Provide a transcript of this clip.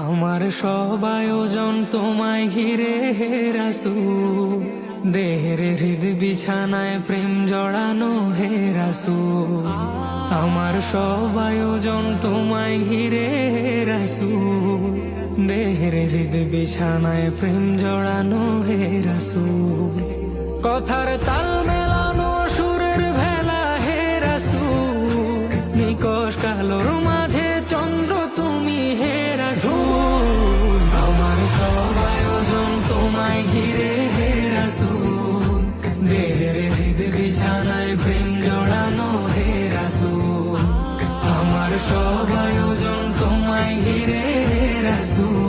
আমার সব আয়োজন তোমায় ঘিরে হে রাসূল, দেহের হৃদ বিছানায় প্রেম জড়ানো হে রাসূল। আমার সব আয়োজন তোমায় ঘিরে হে রাসূল, দেহের হৃদ বিছানায় প্রেম জড়ানো হে রাসূল। কথার তাল মেলানো সুরের ভেলা হে রাসূল, নিকশ কালোর মাঝে চন্দ্র তুমি হে রাসূল। আমার সব আয়োজন তোমায় ঘিরে হে রাসূল, দেহের হৃদ বিছানায় প্রেম জড়ানো হে রাসূল। আমার সব আয়োজন তোমায় ঘিরে হে রাসূল।